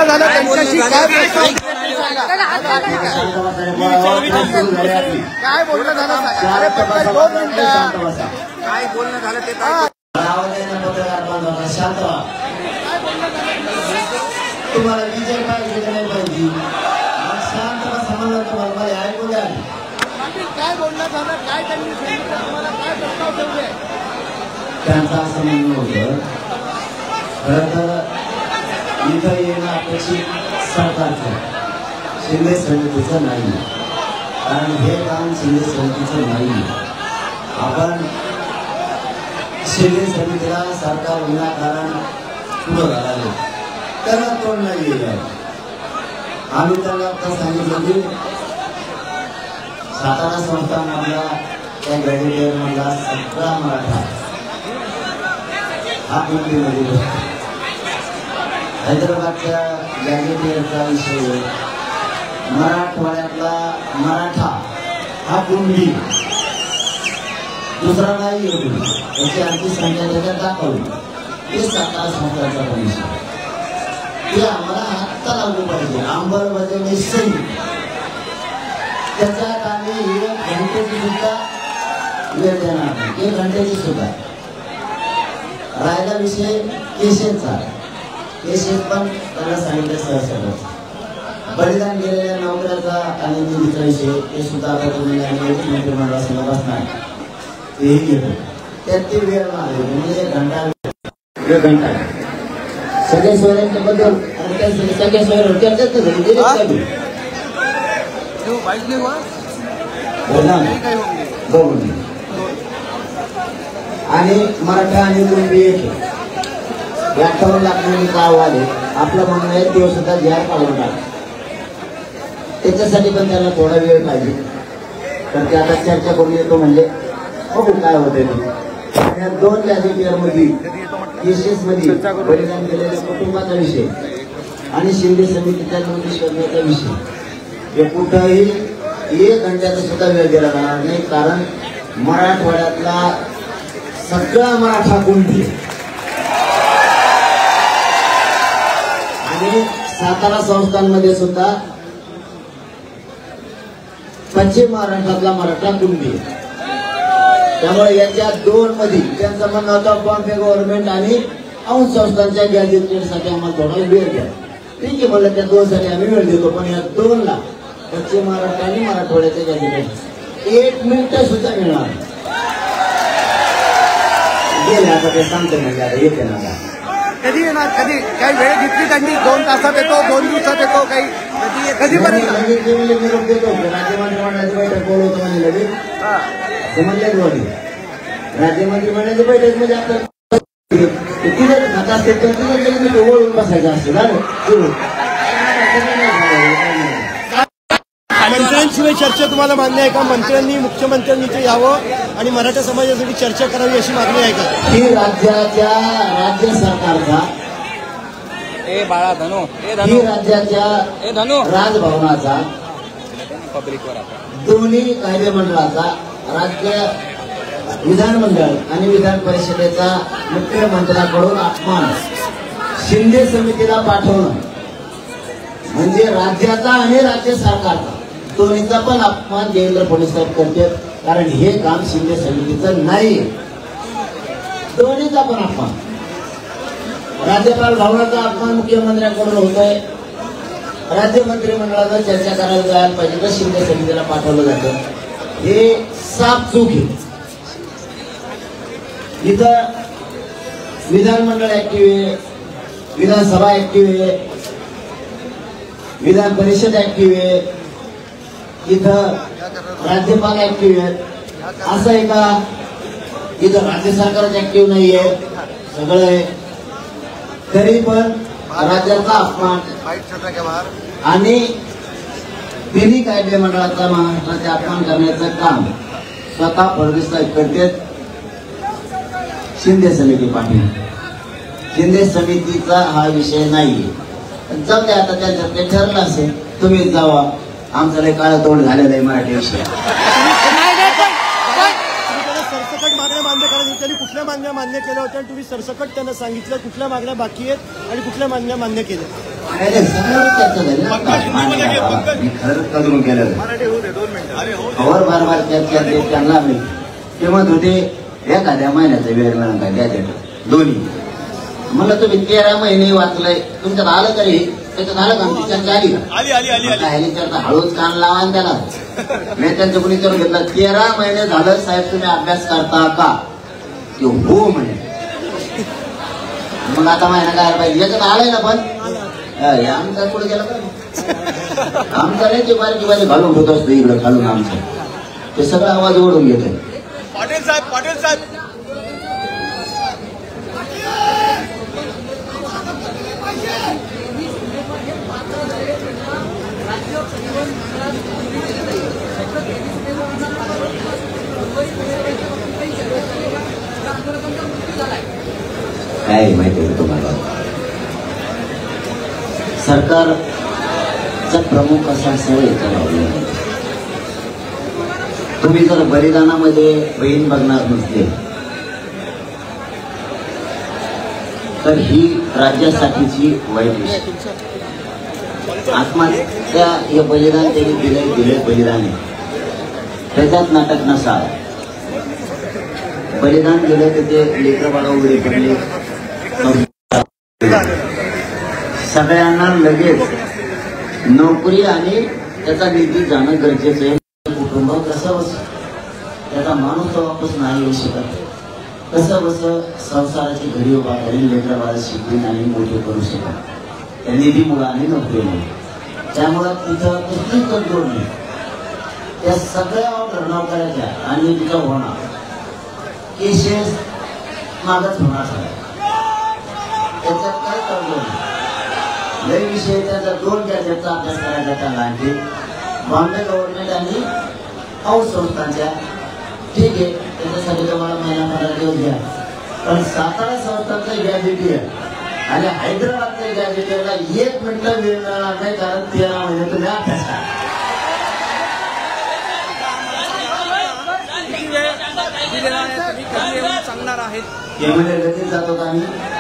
झालं त्यांच्याशी, काय बोलणं झालं? अरे पटकन 2 मिनिटं काय बोलणं झालं ते काय? शांत व्हा. तुम्हाला विजय पाहिजे का नाही पाहिजे? शांत समाधान तुम्हाला ऐकू द्या. काय बोलणं झालं? काय त्यांनी सांगितलं तुम्हाला? काय प्रस्ताव ठेवले? त्यांचं असं म्हणणं होतं, खरं तर इथं येणं अपेक्षित सरकारचं, शिंदे समितीचं नाही. कारण हे काम शिंदे समितीचं नाही. आपण शिंदे समितीला सरकार विनाकारण पुढं घालावे, त्याला तोड नाही येईल. आम्ही त्यांना आता सांगितलं की सातारा संस्थानमधला त्या ग्रॅज्युएटमधला सगळा मराठा हा कुंडीमध्ये बसतो. हैदराबादच्या ग्रॅज्युएटचा विषय मराठवाड्यातला मराठा हा कुंडी दुसरा नाही येऊ, त्याची आणखी संख्या त्याच्यात दाखवली. हे सातारा संस्थांचा विषय ते आम्हाला आत्ता लागू पाहिजे. अंमलबजावणी सही त्याच्यात आम्ही 1 घंटेची सुद्धा वेळ देणार नाही. 1 घंटेची सुद्धा. राहिला विषय केशेचा. केशेस पण त्याला सांगितलं सहसा बलिदान गेलेल्या नोकऱ्याचा आणि निधीचा विषय ते सुद्धा आता तुम्ही मंत्रिमंडळासमोर बसणार तेही घेतो. त्यात ती वेळ मागली म्हणजे 1 घंटा सगळ्या सोयऱ्यांच्या बद्दल आणि त्या सगळ्या सोयऱ्यावर चर्चाच झाली. आणि मराठा आणि कुणबी 58 लाख गाव आले. आपलं म्हणणं आहे ते सुद्धा जाहीर काढून टाका. त्याच्यासाठी पण त्याला थोडा वेळ पाहिजे. तर ते आता चर्चा करून येतो म्हणजे बघू काय होते. या 2 ग्रॅज्युएटमध्ये केसेस मध्ये बलिदान केलेल्या कुटुंबाचा विषय आणि शिंदे समितीच्या नोटीस करण्याचा विषय हे कुठंही 1 घंट्याचा सुद्धा वेळ दिला जाणार नाही. कारण मराठवाड्यातला सगळा मराठा कुंडी आणि सातारा संस्थांमध्ये सुद्धा पश्चिम महाराष्ट्रातला मराठा कुंडी. त्यामुळे याच्या 2 मध्ये त्यांचं म्हणणं होतं बॉम्बे गव्हर्नमेंट आणि अंश संस्थांच्या गॅजेटेडसाठी आम्हाला थोडा वेळ द्या. ठीक आहे म्हणलं, त्या 2 साठी आम्ही वेळ देतो. पण या 2 ला पश्चिम महाराष्ट्र आणि मराठवाड्याच्या गॅजेटेड 1 मिनिट सुद्धा मिळणार गेले. आता ते सांगते म्हणजे आता येते ना. कधी येणार? कधी काही वेळ घेतली त्यांनी? 2 तासात येतो, 2 दिवसात येतो, काही कधीपर्यंत? लगेच निरोप देतो. राज्यमंत्रिमंडळाची बैठक बोलवतो म्हणजे लगेच समजल्या दोन्ही राज्यमंत्रिमंडळाची बैठक म्हणजे आपलं तिथे खाता असते तर तिथे ओळून बसायचं असतं. मंत्र्यांशिवाय चर्चा तुम्हाला मान्य आहे का? मंत्र्यांनी मुख्यमंत्र्यांनी इथे यावं आणि मराठा समाजासाठी चर्चा करावी अशी मागणी आहे का? ही राज्य सरकारचा ही राज्याच्या राजभवनाचा दोन्ही कायदेमंडळाचा राज्य विधानमंडळ आणि विधान परिषदेचा मुख्यमंत्र्यांकडून अपमान शिंदे समितीला पाठवणं म्हणजे राज्याचा आणि राज्य सरकारचा दोन्हीचा पण अपमान देवेंद्र फडणवीस साहेब करतात. कारण हे काम शिंदे समितीचं नाही. दोन्हीचा पण अपमान. राज्यपाल भवनाचा अपमान मुख्यमंत्र्यांकडून होतोय. राज्य मंत्रिमंडळाला चर्चा करायला जायला पाहिजे तर शिंदे समितीला पाठवलं जातं. हे साफ चूक आहे. इथं विधानमंडळ ऍक्टिव्ह आहे, विधानसभा ऍक्टिव्ह आहे, विधान परिषद ऍक्टिव्ह आहे, इथं राज्यपाल ऍक्टिव्ह आहेत. असं आहे का इथं राज्य सरकारच ऍक्टिव्ह नाहीये? सगळं आहे. तरी पण राज्याचा अपमान आणि तिन्ही कायदे मंडळाचा महाराष्ट्राचे अपमान करण्याचं काम स्वतः फडणवीस साहेब करतात. शिंदे समिती पाठील. शिंदे समितीचा हा विषय नाहीये. जाऊ द्या आता त्यांच्यात ते ठरलं असेल. तुम्ही जावा. आमचं लय काळं तोंड झालेलं आहे मराठी विषय. सरसकट मागण्या मान्य करायच्या. त्यांनी कुठल्या मागण्या मान्य केल्या होत्या? तुम्ही सरसकट त्यांना सांगितलं कुठल्या मागण्या बाकी आहेत आणि कुठल्या मागण्या मान्य केल्या? सगळ्यावर चर्चा झाली ना. मी खरंच कधून केलं खबर बार बार चर्चा ते त्यांना मी ते म्हणत होते एखाद्या महिन्याचा वेळ मिळून काय द्या दोन्ही. म्हणलं तुम्ही 13 महिने वाचलंय तुमच्यात आलं तरी त्याच्यात आलं का आमची चर्चा आली का? ह्याने चर्चा हळूच कान लावा आणि त्याला मी त्यांचं कोणी विचारून घेतलं 13 महिने झालं साहेब तुम्ही अभ्यास करता का? ते हो म्हणे. मग आता महिना काय पाहिजे याच्यात आलंय ना पण आमचा पुढे गेला पाहिजे. आमचा नाही ते बारीक घालून होत असतो इकडं घालून आमचं ते सगळं आवाज ओढून घेतोय. पाटील साहेब काय माहिती आहे तुम्हाला सरकारचा प्रमुख असा सवय लावली. तुम्ही जर बलिदानामध्ये बहीण बघणार नसले तर ही राज्यासाठीची वाईट विषय. आत्महत्या हे बलिदान त्यांनी दिले बलिदान आहे. त्याच्यात नाटक नसा बलिदान दिलं तर ते लेकर बाळा उघडे पडले. सगळ्यांना लगेच नोकरी आणि त्याचा निधी जाणं गरजेचं आहे. कुटुंब कसं बस त्याचा माणूस वापस नाही येऊ शकत. कसं बस संसाराची घडी उभा करेल लेकर बाळा शिकून आणि मोठे करू शकत त्या निधीमुळे आणि नोकरीमुळे. त्यामुळं तिथं कुठलीच तडजोड नाही. त्या सगळ्या घटना करायच्या आणि तिथं होणार केसेस मागच होणार सगळ्या. त्याच्यात काय तडजोड नाही. लय विषय त्याचा 2 गॅजेटचा अभ्यास करायचा त्याला आणखी बॉम्बे गव्हर्नमेंट आणि हाऊस संस्थांच्या ठीक आहे त्याच्यासाठी तुम्हाला महिना 15 दिवस घ्या. पण सातारा संस्थांचं गॅजेटियर आणि हैदराबादच्या गॅजेटियरला 1 मिनिट वेळ मिळणार नाही कारण 13 महिने तुम्ही अभ्यास करा. सांगणार आहेत लगेच जातो आम्ही